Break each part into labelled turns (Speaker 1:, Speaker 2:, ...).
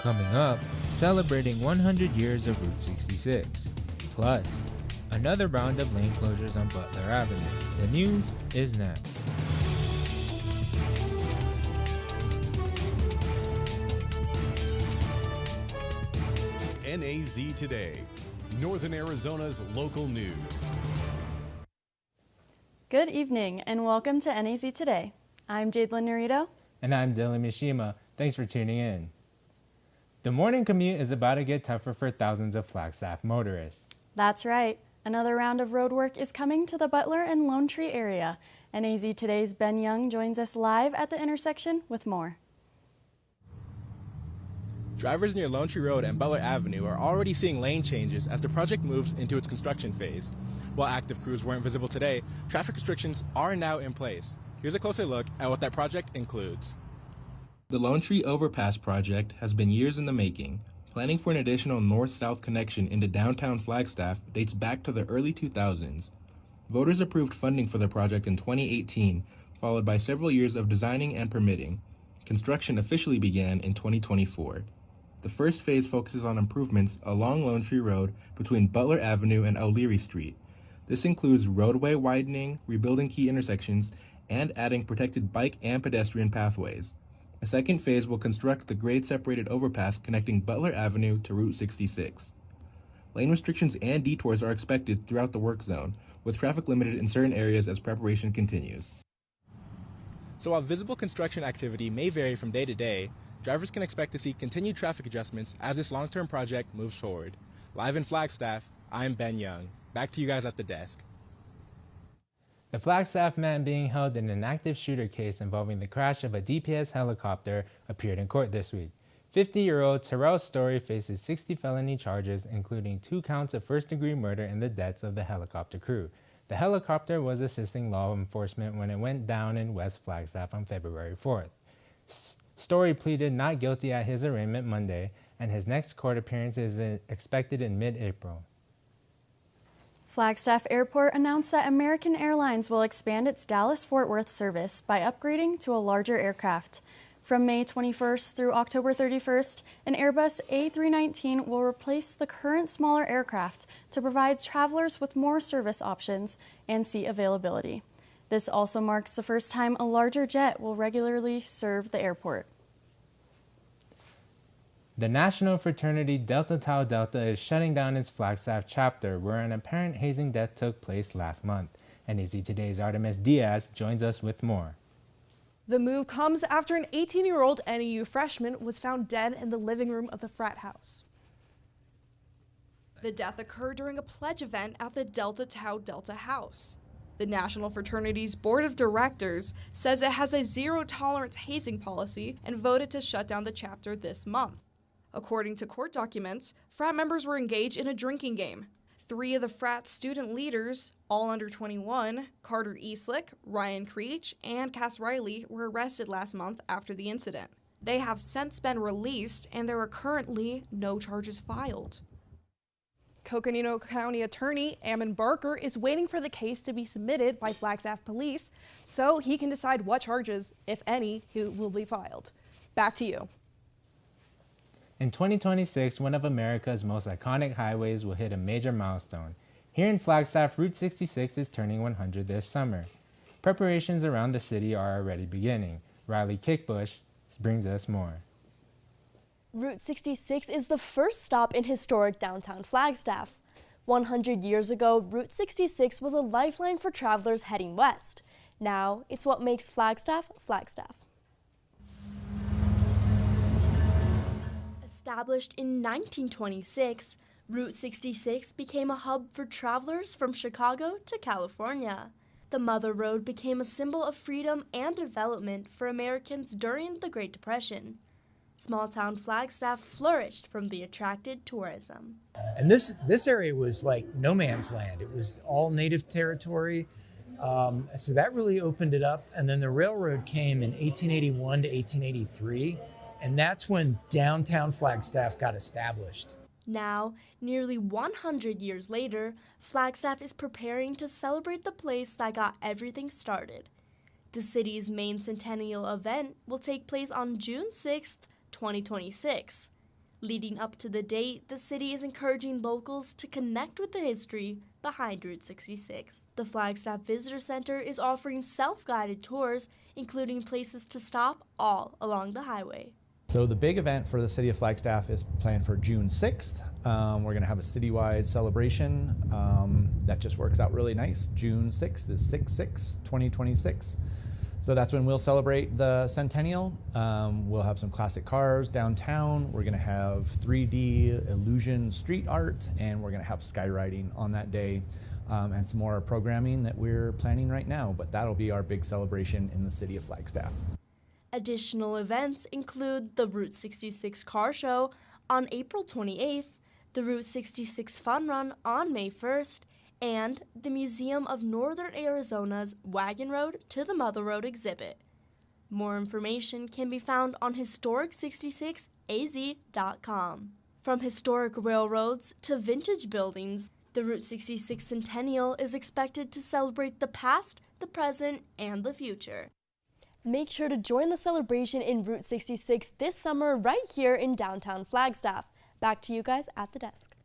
Speaker 1: Coming up, celebrating 100 years of Route 66. Plus, another round of lane closures on Butler Avenue. The news is next.
Speaker 2: NAZ Today, Northern Arizona's local news.
Speaker 3: Good evening and welcome to NAZ Today. I'm Jadelyn Norito.
Speaker 1: And I'm Dylan Mishima. Thanks for tuning in. The morning commute is about to get tougher for thousands of Flagstaff motorists.
Speaker 3: That's right. Another round of road work is coming to the Butler and Lone Tree area. NAZ Today's Ben Young joins us live at the intersection with more.
Speaker 4: Drivers near Lone Tree Road and Butler Avenue are already seeing lane changes as the project moves into its construction phase. While active crews weren't visible today, traffic restrictions are now in place. Here's a closer look at what that project includes. The Lone Tree Overpass project has been years in the making. Planning for an additional north-south connection into downtown Flagstaff dates back to the early 2000s. Voters approved funding for the project in 2018, followed by several years of designing and permitting. Construction officially began in 2024. The first phase focuses on improvements along Lone Tree Road between Butler Avenue and O'Leary Street. This includes roadway widening, rebuilding key intersections, and adding protected bike and pedestrian pathways. The second phase will construct the grade-separated overpass connecting Butler Avenue to Route 66. Lane restrictions and detours are expected throughout the work zone, with traffic limited in certain areas as preparation continues. So while visible construction activity may vary from day to day, drivers can expect to see continued traffic adjustments as this long-term project moves forward. Live in Flagstaff, I'm Ben Young. Back to you guys at the desk.
Speaker 1: The Flagstaff man being held in an active shooter case involving the crash of a DPS helicopter appeared in court this week. 50-year-old Terrell Story faces 60 felony charges, including 2 counts of first-degree murder in the deaths of the helicopter crew. The helicopter was assisting law enforcement when it went down in West Flagstaff on February 4th. Story pleaded not guilty at his arraignment Monday, and his next court appearance is expected in mid-April.
Speaker 3: Flagstaff Airport announced that American Airlines will expand its Dallas-Fort Worth service by upgrading to a larger aircraft. From May 21st through October 31st, an Airbus A319 will replace the current smaller aircraft to provide travelers with more service options and seat availability. This also marks the first time a larger jet will regularly serve the airport.
Speaker 1: The National Fraternity Delta Tau Delta is shutting down its Flagstaff chapter, where an apparent hazing death took place last month. NAZ Today's Artemis Diaz joins us with more.
Speaker 5: The move comes after an 18-year-old NAU freshman was found dead in the living room of the frat house.
Speaker 6: The death occurred during a pledge event at the Delta Tau Delta house. The National Fraternity's Board of Directors says it has a zero-tolerance hazing policy and voted to shut down the chapter this month. According to court documents, frat members were engaged in a drinking game. 3 of the frat student leaders, all under 21, Carter Eastlick, Ryan Creech, and Cass Riley, were arrested last month after the incident. They have since been released, and there are currently no charges filed.
Speaker 5: Coconino County Attorney Ammon Barker is waiting for the case to be submitted by Flagstaff Police so he can decide what charges, if any, will be filed. Back to you.
Speaker 1: In 2026, one of America's most iconic highways will hit a major milestone. Here in Flagstaff, Route 66 is turning 100 this summer. Preparations around the city are already beginning. Riley Kickbush brings us more.
Speaker 7: Route 66 is the first stop in historic downtown Flagstaff. 100 years ago, Route 66 was a lifeline for travelers heading west. Now, it's what makes Flagstaff, Flagstaff. Established in 1926, Route 66 became a hub for travelers from Chicago to California. The Mother Road became a symbol of freedom and development for Americans during the Great Depression. Small-town Flagstaff flourished from the attracted tourism.
Speaker 8: And this area was like no man's land. It was all native territory. So that really opened it up. And then the railroad came in 1881 to 1883. And that's when downtown Flagstaff got established.
Speaker 7: Now, nearly 100 years later, Flagstaff is preparing to celebrate the place that got everything started. The city's main centennial event will take place on June 6th, 2026. Leading up to the date, the city is encouraging locals to connect with the history behind Route 66. The Flagstaff Visitor Center is offering self-guided tours, including places to stop all along the highway.
Speaker 9: So the big event for the city of Flagstaff is planned for June 6th. We're going to have a citywide celebration that just works out really nice. June 6th is 6/6/2026. So that's when we'll celebrate the centennial. We'll have some classic cars downtown. We're going to have 3D illusion street art, and we're going to have skywriting on that day, and some more programming that we're planning right now. But that'll be our big celebration in the city of Flagstaff.
Speaker 7: Additional events include the Route 66 Car Show on April 28th, the Route 66 Fun Run on May 1st, and the Museum of Northern Arizona's Wagon Road to the Mother Road exhibit. More information can be found on historic66az.com. From historic railroads to vintage buildings, the Route 66 Centennial is expected to celebrate the past, the present, and the future. Make sure to join the celebration in Route 66 this summer right here in downtown Flagstaff. Back to you guys at the desk.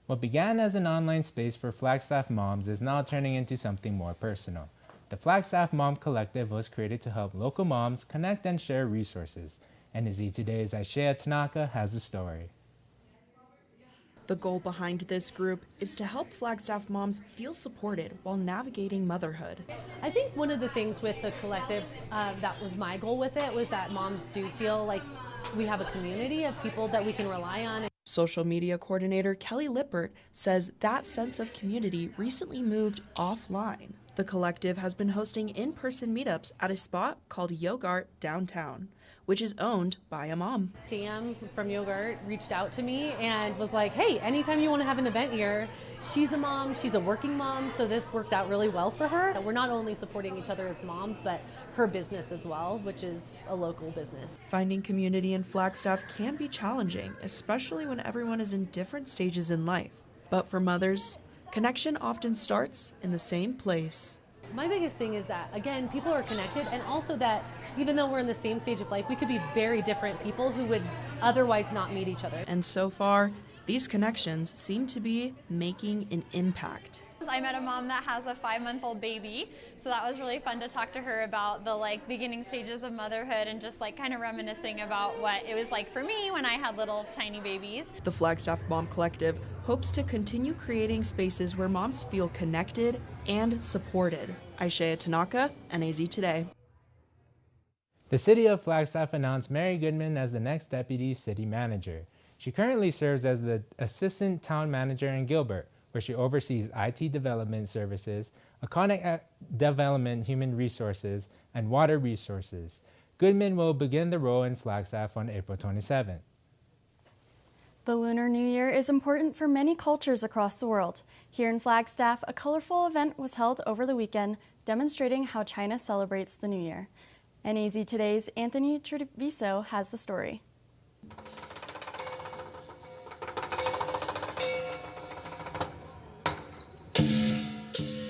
Speaker 1: What began as an online space for Flagstaff moms is now turning into something more personal. The Flagstaff Mom Collective was created to help local moms connect and share resources. NAZ Today's Aishea Tanaka has the story.
Speaker 10: The goal behind this group is to help Flagstaff moms feel supported while navigating motherhood.
Speaker 11: I think one of the things with the collective that was my goal with it was that moms do feel like we have a community of people that we can rely on.
Speaker 10: Social media coordinator Kelly Lippert says that sense of community recently moved offline. The collective has been hosting in-person meetups at a spot called Yogurt downtown, which is owned by a mom.
Speaker 11: Sam from Yogurt reached out to me and was like, hey, anytime you want to have an event here, she's a mom, she's a working mom, so this works out really well for her. We're not only supporting each other as moms, but her business as well, which is a local business.
Speaker 10: Finding community in Flagstaff can be challenging, especially when everyone is in different stages in life. But for mothers, connection often starts in the same place.
Speaker 11: My biggest thing is that, again, people are connected, and also that even though we're in the same stage of life, we could be very different people who would otherwise not meet each other.
Speaker 10: And so far, these connections seem to be making an impact.
Speaker 12: I met a mom that has a 5-month-old baby, so that was really fun to talk to her about the beginning stages of motherhood and just kind of reminiscing about what it was like for me when I had little tiny babies.
Speaker 10: The Flagstaff Mom Collective hopes to continue creating spaces where moms feel connected and supported. Aishea Tanaka, NAZ Today.
Speaker 1: The city of Flagstaff announced Mary Goodman as the next deputy city manager. She currently serves as the assistant town manager in Gilbert, where she oversees IT development services, economic development, human resources, and water resources. Goodman will begin the role in Flagstaff on April 27th.
Speaker 3: The Lunar New Year is important for many cultures across the world. Here in Flagstaff, a colorful event was held over the weekend demonstrating how China celebrates the New Year. NAZ Today's Anthony Treviso has the story.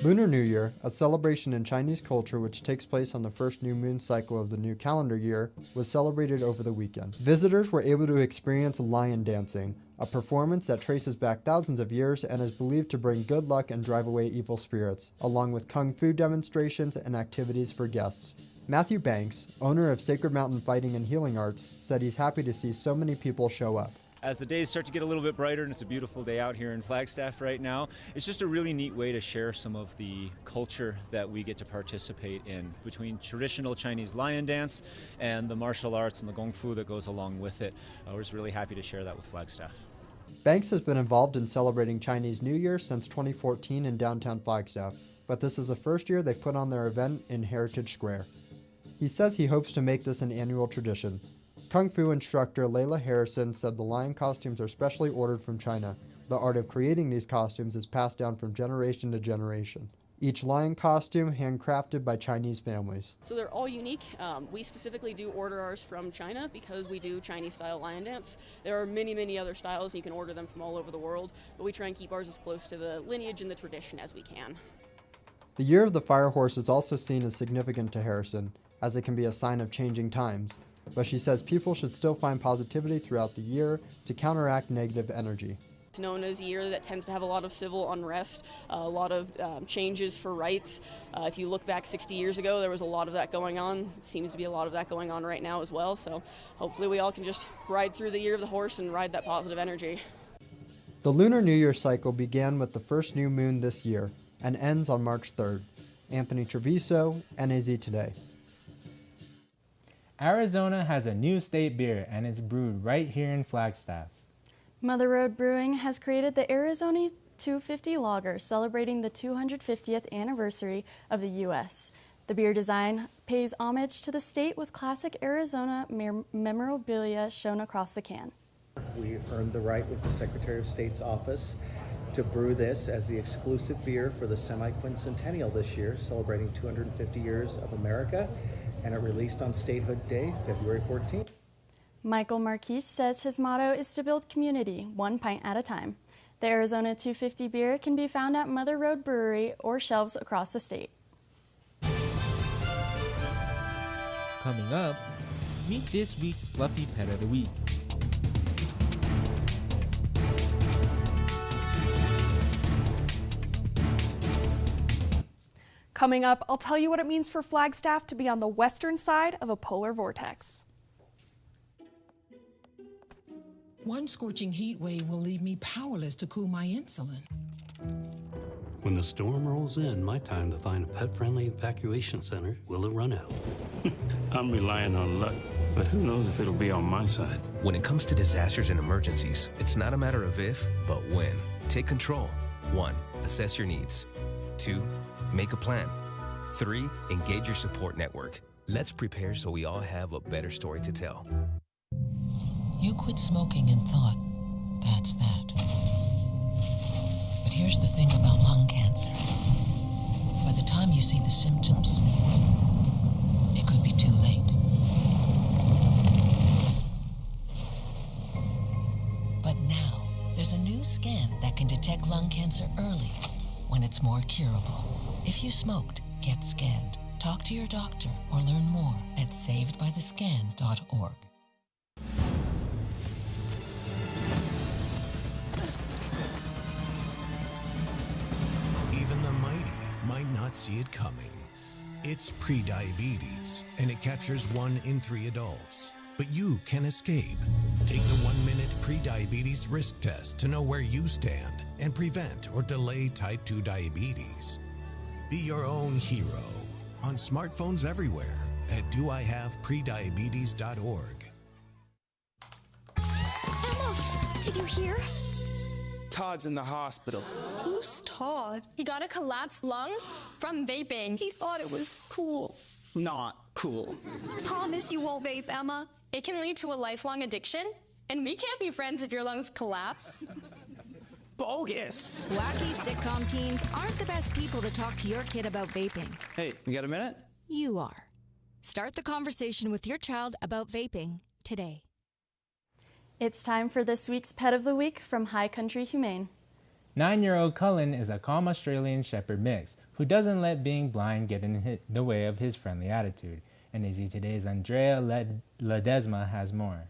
Speaker 13: Lunar New Year, a celebration in Chinese culture which takes place on the first new moon cycle of the new calendar year, was celebrated over the weekend. Visitors were able to experience lion dancing, a performance that traces back thousands of years and is believed to bring good luck and drive away evil spirits, along with kung fu demonstrations and activities for guests. Matthew Banks, owner of Sacred Mountain Fighting and Healing Arts, said he's happy to see so many people show up.
Speaker 14: As the days start to get a little bit brighter, and it's a beautiful day out here in Flagstaff right now, it's just a really neat way to share some of the culture that we get to participate in between traditional Chinese lion dance and the martial arts and the Kung Fu that goes along with it. We're just really happy to share that with Flagstaff.
Speaker 13: Banks has been involved in celebrating Chinese New Year since 2014 in downtown Flagstaff, but this is the first year they've put on their event in Heritage Square. He says he hopes to make this an annual tradition. Kung Fu instructor Layla Harrison said the lion costumes are specially ordered from China. The art of creating these costumes is passed down from generation to generation. Each lion costume handcrafted by Chinese families.
Speaker 15: So they're all unique. We specifically do order ours from China because we do Chinese-style lion dance. There are many, many other styles. You can order them from all over the world, but we try and keep ours as close to the lineage and the tradition as we can.
Speaker 13: The Year of the Fire Horse is also seen as significant to Harrison, as it can be a sign of changing times. but she says people should still find positivity throughout the year to counteract negative energy.
Speaker 15: It's known as a year that tends to have a lot of civil unrest, a lot of changes for rights. If you look back 60 years ago, there was a lot of that going on. It seems to be a lot of that going on right now as well. So hopefully we all can just ride through the year of the horse and ride that positive energy.
Speaker 13: The Lunar New Year cycle began with the first new moon this year and ends on March 3rd. Anthony Treviso, NAZ Today.
Speaker 1: Arizona has a new state beer and it's brewed right here in Flagstaff.
Speaker 3: Mother Road Brewing has created the Arizona 250 Lager, celebrating the 250th anniversary of the U.S. The beer design pays homage to the state with classic Arizona memorabilia shown across the can.
Speaker 16: We earned the right with the Secretary of State's office to brew this as the exclusive beer for the semi-quincentennial this year, celebrating 250 years of America, and it released on Statehood Day, February 14th.
Speaker 3: Michael Marquise says his motto is to build community, one pint at a time. The Arizona 250 beer can be found at Mother Road Brewery or shelves across the state.
Speaker 1: Coming up, meet this week's Fluffy Pet of the Week.
Speaker 5: Coming up, I'll tell you what it means for Flagstaff to be on the western side of a polar vortex.
Speaker 17: One scorching heat wave will leave me powerless to cool my insulin.
Speaker 18: When the storm rolls in, my time to find a pet-friendly evacuation center will have run out.
Speaker 19: I'm relying on luck, but who knows if it'll be on my side.
Speaker 20: When it comes to disasters and emergencies, it's not a matter of if, but when. Take control. 1. Assess your needs. 2. Make a plan. 3. Engage your support network. Let's prepare so we all have a better story to tell.
Speaker 17: You quit smoking and thought, that's that. But here's the thing about lung cancer. By the time you see the symptoms, it could be too late. But now, there's a new scan that can detect lung cancer early, when it's more curable. If you smoked, get scanned. Talk to your doctor or learn more at savedbythescan.org.
Speaker 21: Even the mighty might not see it coming. It's prediabetes, and it captures 1 in 3 adults. But you can escape. Take the 1-minute prediabetes risk test to know where you stand and prevent or delay type 2 diabetes. Be your own hero on smartphones everywhere at doihaveprediabetes.org.
Speaker 22: Emma, did you hear?
Speaker 23: Todd's in the hospital.
Speaker 22: Who's Todd? He got a collapsed lung from vaping. He thought it was cool.
Speaker 23: Not cool.
Speaker 22: Promise you won't vape, Emma. It can lead to a lifelong addiction, and we can't be friends if your lungs collapse.
Speaker 23: Bogus.
Speaker 24: Wacky sitcom teens aren't the best people to talk to your kid about vaping.
Speaker 23: Hey, you got a minute?
Speaker 24: You are. Start the conversation with your child about vaping today.
Speaker 3: It's time for this week's Pet of the Week from High Country Humane.
Speaker 1: 9-year-old Cullen is a calm Australian Shepherd mix who doesn't let being blind get in the way of his friendly attitude. And NAZ Today's Andrea Ledesma has more.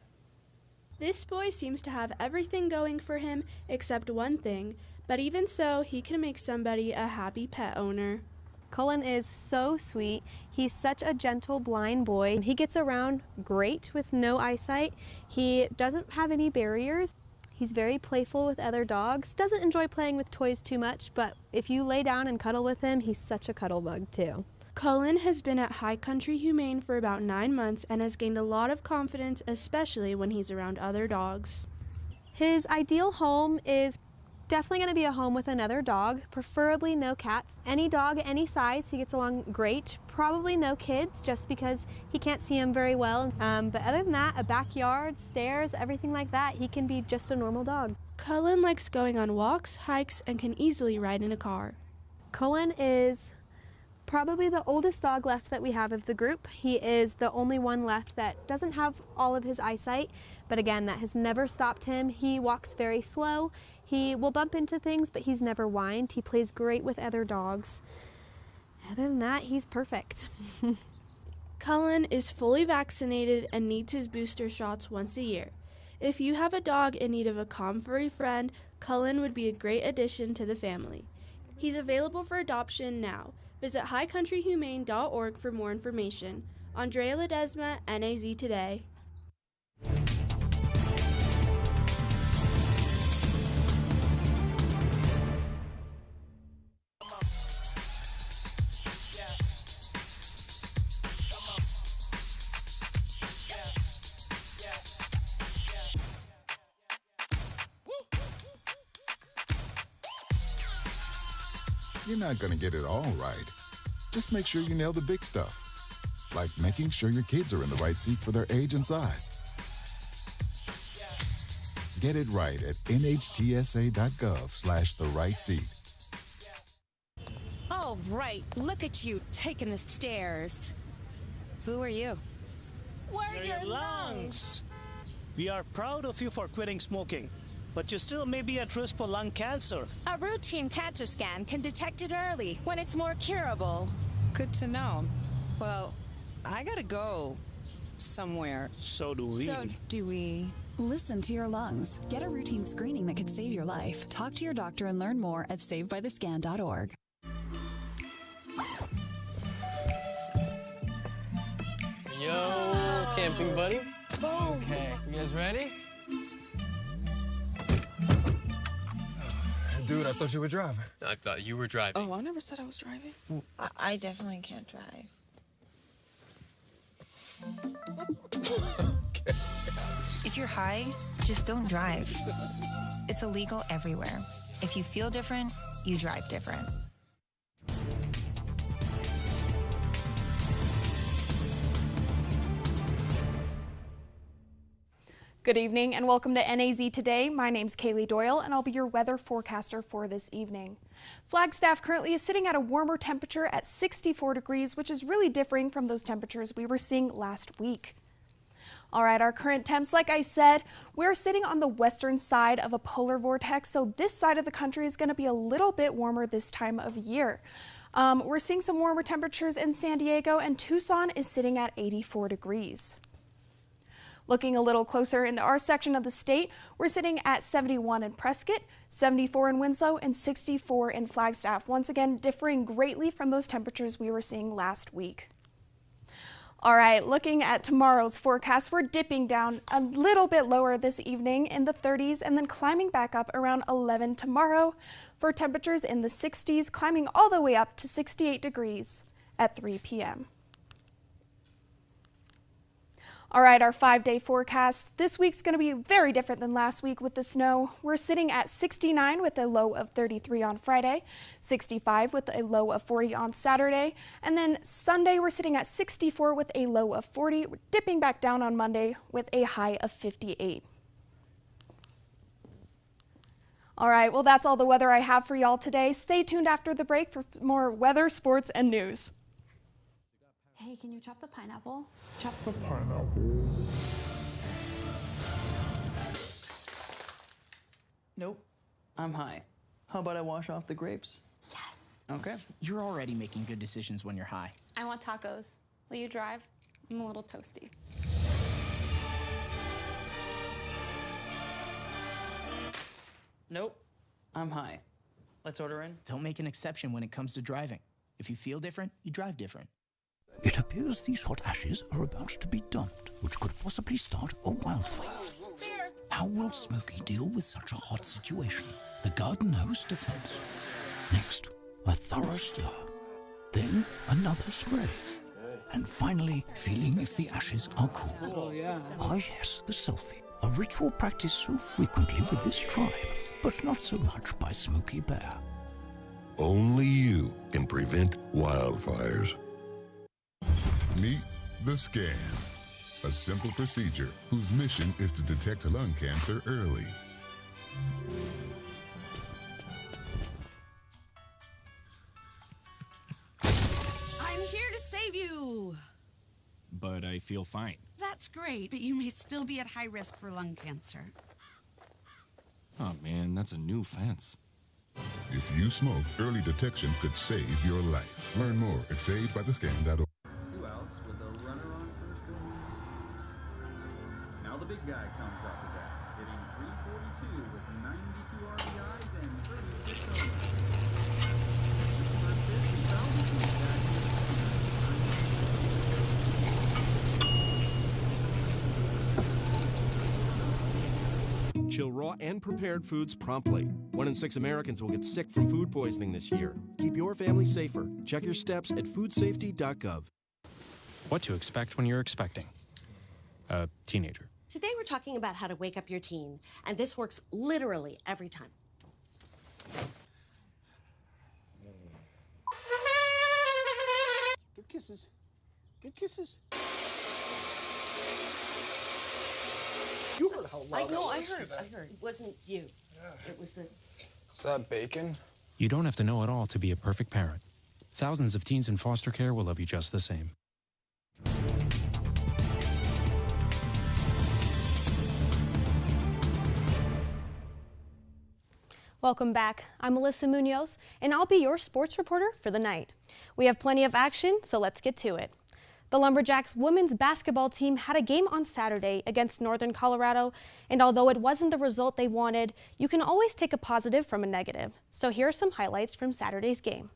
Speaker 25: This boy seems to have everything going for him except one thing, but even so, he can make somebody a happy pet owner.
Speaker 5: Cullen is so sweet. He's such a gentle blind boy. He gets around great with no eyesight. He doesn't have any barriers. He's very playful with other dogs. Doesn't enjoy playing with toys too much, but if you lay down and cuddle with him, he's such a cuddle bug too.
Speaker 25: Cullen has been at High Country Humane for about 9 months and has gained a lot of confidence, especially when he's around other dogs.
Speaker 5: His ideal home is definitely going to be a home with another dog, preferably no cats. Any dog, any size, he gets along great. Probably no kids, just because he can't see them very well. But other than that, a backyard, stairs, everything like that, he can be just a normal dog.
Speaker 25: Cullen likes going on walks, hikes, and can easily ride in a car.
Speaker 5: Cullen is probably the oldest dog left that we have of the group. He is the only one left that doesn't have all of his eyesight, but again, that has never stopped him. He walks very slow. He will bump into things, but he's never whined. He plays great with other dogs. Other than that, he's perfect.
Speaker 25: Cullen is fully vaccinated and needs his booster shots once a year. If you have a dog in need of a calm, furry friend, Cullen would be a great addition to the family. He's available for adoption now. Visit highcountryhumane.org for more information. Andrea Ledesma, NAZ Today.
Speaker 2: You're not going to get it all right. Just make sure you nail the big stuff, like making sure your kids are in the right seat for their age and size. Get it right at nhtsa.gov/the-right-seat.
Speaker 24: All right, look at you taking the stairs. Who are you?
Speaker 4: We're your lungs. We are proud of you for quitting smoking, but you still may be at risk for lung cancer.
Speaker 24: A routine cancer scan can detect it early when it's more curable. Good to know. Well, I gotta go somewhere.
Speaker 4: So do we.
Speaker 6: Listen to your lungs. Get a routine screening that could save your life. Talk to your doctor and learn more at savedbythescan.org.
Speaker 8: Yo, camping buddy. Okay, you guys ready?
Speaker 9: Dude, I thought you were driving.
Speaker 8: I thought you were driving.
Speaker 6: Oh, I never said I was driving.
Speaker 26: I definitely can't drive.
Speaker 27: If you're high, just don't drive. It's illegal everywhere. If you feel different, you drive different.
Speaker 28: Good evening and welcome to NAZ Today. My name's Kaylee Doyle and I'll be your weather forecaster for this evening. Flagstaff currently is sitting at a warmer temperature at 64 degrees, which is really differing from those temperatures we were seeing last week. All right, our current temps, like I said, we're sitting on the western side of a polar vortex, so this side of the country is going to be a little bit warmer this time of year. We're seeing some warmer temperatures in San Diego, and Tucson is sitting at 84 degrees. Looking a little closer into our section of the state, we're sitting at 71 in Prescott, 74 in Winslow, and 64 in Flagstaff, once again differing greatly from those temperatures we were seeing last week. All right, looking at tomorrow's forecast, we're dipping down a little bit lower this evening in the 30s and then climbing back up around 11 tomorrow for temperatures in the 60s, climbing all the way up to 68 degrees at 3 p.m. All right, our 5-day forecast. This week's going to be very different than last week with the snow. We're sitting at 69 with a low of 33 on Friday, 65 with a low of 40 on Saturday, and then Sunday we're sitting at 64 with a low of 40, dipping back down on Monday with a high of 58. All right, well, that's all the weather I have for y'all today. Stay tuned after the break for more weather, sports, and news.
Speaker 29: Hey, can you chop the pineapple?
Speaker 2: Chop the pineapple.
Speaker 23: Nope. I'm high. How about I wash off the grapes?
Speaker 29: Yes.
Speaker 23: Okay.
Speaker 30: You're already making good decisions when you're high.
Speaker 29: I want tacos. Will you drive? I'm a little toasty.
Speaker 23: Nope. I'm high. Let's order in.
Speaker 30: Don't make an exception when it comes to driving. If you feel different, you drive different.
Speaker 31: It appears these hot ashes are about to be dumped, which could possibly start a wildfire. How will Smokey deal with such a hot situation? The garden hose defense. Next, a thorough stir. Then another spray. And finally, feeling if the ashes are cool.
Speaker 23: Oh, yeah.
Speaker 31: Ah, yes, the selfie. A ritual practiced so frequently with this tribe, but not so much by Smokey Bear.
Speaker 32: Only you can prevent wildfires.
Speaker 2: Meet the scan, a simple procedure whose mission is to detect lung cancer early.
Speaker 33: I'm here to save you.
Speaker 30: But I feel fine.
Speaker 33: That's great, but you may still be at high risk for lung cancer.
Speaker 30: Oh man, that's a new fence.
Speaker 2: If you smoke, early detection could save your life. Learn more at savedbythescan.org.
Speaker 7: the big guy comes up to bat, hitting .342 with 92 RBIs and 36 homers. His first pitch is fouled between catches.
Speaker 9: Chill raw and prepared foods promptly. 1 in 6 Americans will get sick from food poisoning this year. Keep your family safer. Check your steps at foodsafety.gov.
Speaker 10: What to expect when you're expecting a teenager.
Speaker 11: Today we're talking about how to wake up your teen, and this works literally every time.
Speaker 12: Good kisses. Good kisses. You heard how loud
Speaker 11: I heard. It wasn't you. Yeah. It was the...
Speaker 12: Is that bacon?
Speaker 10: You don't have to know it all to be a perfect parent. Thousands of teens in foster care will love you just the same.
Speaker 28: Welcome back. I'm Melissa Munoz, and I'll be your sports reporter for the night. We have plenty of action, so let's get to it. The Lumberjacks women's basketball team had a game on Saturday against Northern Colorado, and although it wasn't the result they wanted, you can always take a positive from a negative. So here are some highlights from Saturday's game.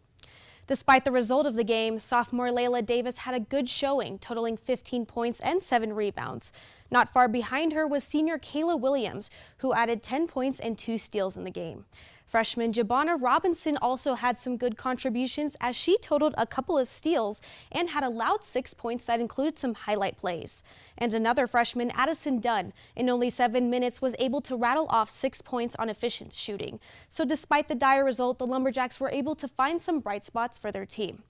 Speaker 28: Despite the result of the game, sophomore Layla Davis had a good showing, totaling 15 points and 7 rebounds. Not far behind her was senior Kayla Williams, who added 10 points and 2 steals in the game. Freshman Jabana Robinson also had some good contributions as she totaled a couple of steals and had a loud 6 points that included some highlight plays. And another freshman, Addison Dunn, in only 7 minutes was able to rattle off 6 points on efficient shooting. So despite the dire result, the Lumberjacks were able to find some bright spots for their team.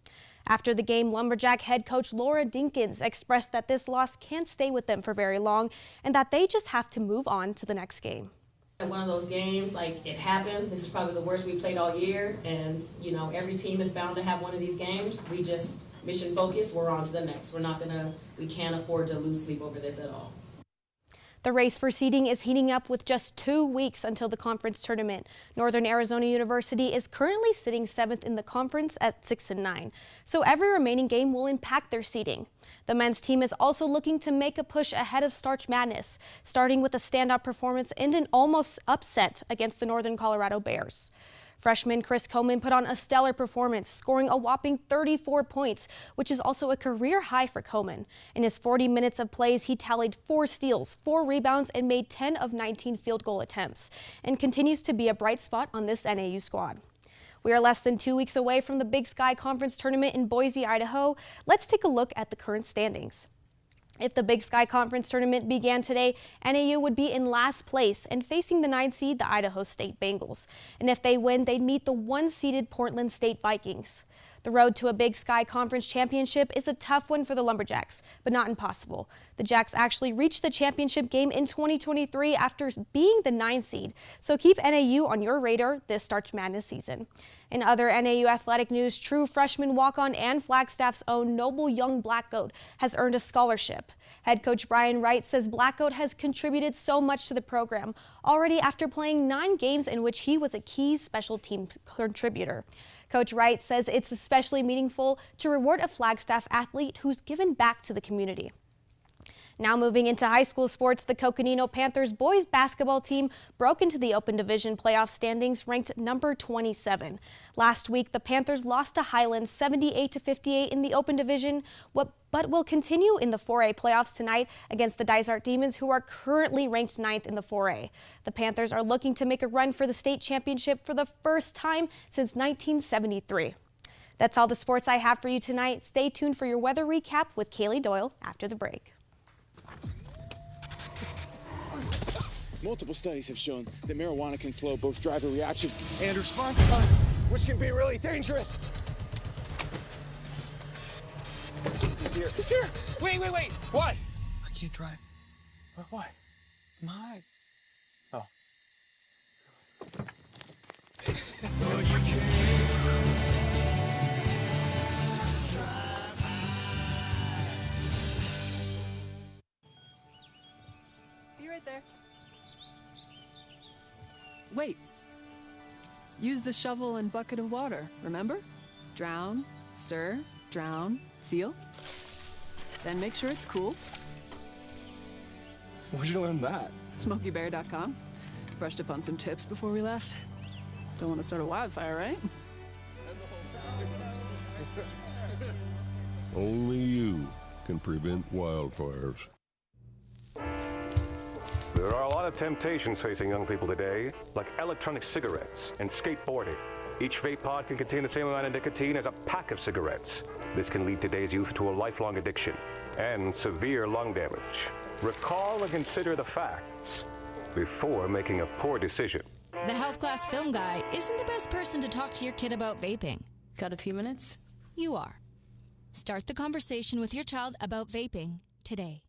Speaker 28: After the game, Lumberjack head coach Laura Dinkins expressed that this loss can't stay with them for very long and that they just have to move on to the next game.
Speaker 13: One of those games, like, it happened. This is probably the worst we played all year, and you know, every team is bound to have one of these games. We just mission focused. We're on to the next. We can't afford to lose sleep over this at all.
Speaker 28: The race for seeding is heating up with just 2 weeks until the conference tournament. Northern Arizona University is currently sitting 7th in the conference at 6-9, so every remaining game will impact their seeding. The men's team is also looking to make a push ahead of Starch Madness, starting with a standout performance and an almost upset against the Northern Colorado Bears. Freshman Chris Coleman put on a stellar performance, scoring a whopping 34 points, which is also a career high for Coleman. In his 40 minutes of plays, he tallied 4 steals, 4 rebounds, and made 10 of 19 field goal attempts, and continues to be a bright spot on this NAU squad. We are less than 2 weeks away from the Big Sky Conference tournament in Boise, Idaho. Let's take a look at the current standings. If the Big Sky Conference tournament began today, NAU would be in last place and facing the 9th seed, the Idaho State Bengals. And if they win, they'd meet the 1-seeded Portland State Vikings. The road to a Big Sky Conference championship is a tough one for the Lumberjacks, but not impossible. The Jacks actually reached the championship game in 2023 after being the 9th seed, so keep NAU on your radar this Starch Madness season. In other NAU athletic news, true freshman walk-on and Flagstaff's own Noble Young Black Goat has earned a scholarship. Head coach Brian Wright says Black Goat has contributed so much to the program, already after playing 9 games in which he was a key special team contributor. Coach Wright says it's especially meaningful to reward a Flagstaff athlete who's given back to the community. Now moving into high school sports, the Coconino Panthers boys basketball team broke into the Open Division playoff standings ranked number 27. Last week, the Panthers lost to Highland 78-58 in the Open Division, but will continue in the 4A playoffs tonight against the Dysart Demons, who are currently ranked 9th in the 4A. The Panthers are looking to make a run for the state championship for the first time since 1973. That's all the sports I have for you tonight. Stay tuned for your weather recap with Kaylee Doyle after the break.
Speaker 14: Multiple studies have shown that marijuana can slow both driver reaction and response time, which can be really dangerous. He's here. He's here. Wait. What?
Speaker 12: I can't drive.
Speaker 14: Why?
Speaker 12: My.
Speaker 14: Oh.
Speaker 15: Be right there. Wait. Use the shovel and bucket of water, remember? Drown, stir, drown, feel. Then make sure it's cool.
Speaker 12: Where'd you learn that?
Speaker 15: SmokeyBear.com. Brushed up on some tips before we left. Don't want to start a wildfire, right?
Speaker 32: Only you can prevent wildfires.
Speaker 1: There are a lot of temptations facing young people today, like electronic cigarettes and skateboarding. Each vape pod can contain the same amount of nicotine as a pack of cigarettes. This can lead today's youth to a lifelong addiction and severe lung damage. Recall and consider the facts before making a poor decision.
Speaker 3: The health class film guy isn't the best person to talk to your kid about vaping.
Speaker 13: Got a few minutes?
Speaker 3: You are. Start the conversation with your child about vaping today.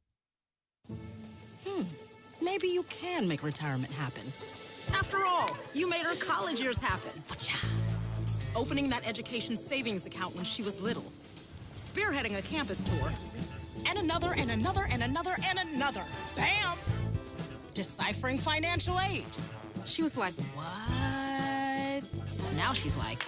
Speaker 33: Maybe you can make retirement happen. After all, you made her college years happen. Opening that education savings account when she was little. Spearheading a campus tour. And another, and another, and another, and another. Bam! Deciphering financial aid. She was like, what? And now she's like,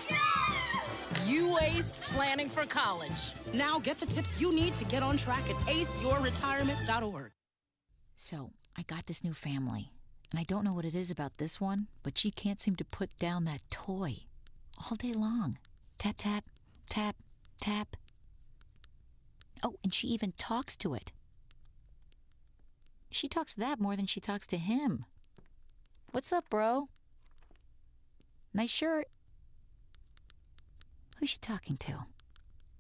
Speaker 33: you aced planning for college. Now get the tips you need to get on track at aceyourretirement.org.
Speaker 4: So, I got this new family, and I don't know what it is about this one, but she can't seem to put down that toy all day long. Tap, tap, tap, tap. Oh, and she even talks to it. She talks to that more than she talks to him. What's up, bro? Nice shirt. Who's she talking to?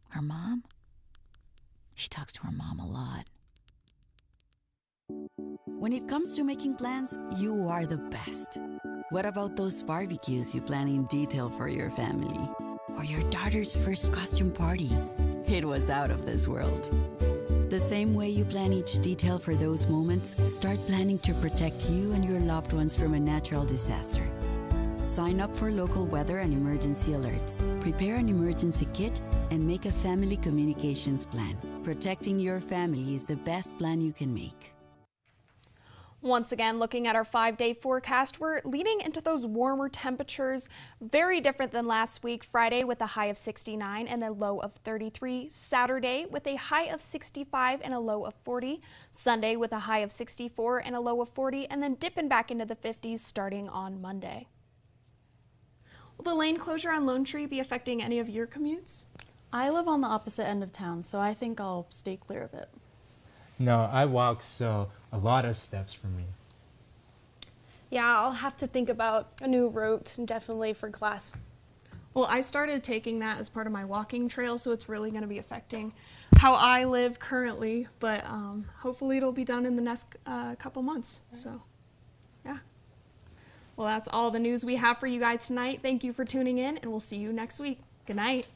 Speaker 4: Her mom? She talks to her mom a lot.
Speaker 5: When it comes to making plans, you are the best. What about those barbecues you plan in detail for your family? Or your daughter's first costume party? It was out of this world. The same way you plan each detail for those moments, start planning to protect you and your loved ones from a natural disaster. Sign up for local weather and emergency alerts. Prepare an emergency kit and make a family communications plan. Protecting your family is the best plan you can make.
Speaker 28: Once again, looking at our 5-day forecast, we're leading into those warmer temperatures, very different than last week. Friday with a high of 69 and a low of 33. Saturday with a high of 65 and a low of 40. Sunday with a high of 64 and a low of 40, and then dipping back into the 50s starting on Monday. Will the lane closure on Lone Tree be affecting any of your commutes?
Speaker 16: I live on the opposite end of town, so I think I'll stay clear of it.
Speaker 17: No, I walk, so a lot of steps for me.
Speaker 29: Yeah, I'll have to think about a new route, definitely for class.
Speaker 28: Well, I started taking that as part of my walking trail, so it's really going to be affecting how I live currently, but hopefully it'll be done in the next couple months. So, yeah. Well, that's all the news we have for you guys tonight. Thank you for tuning in, and we'll see you next week. Good night.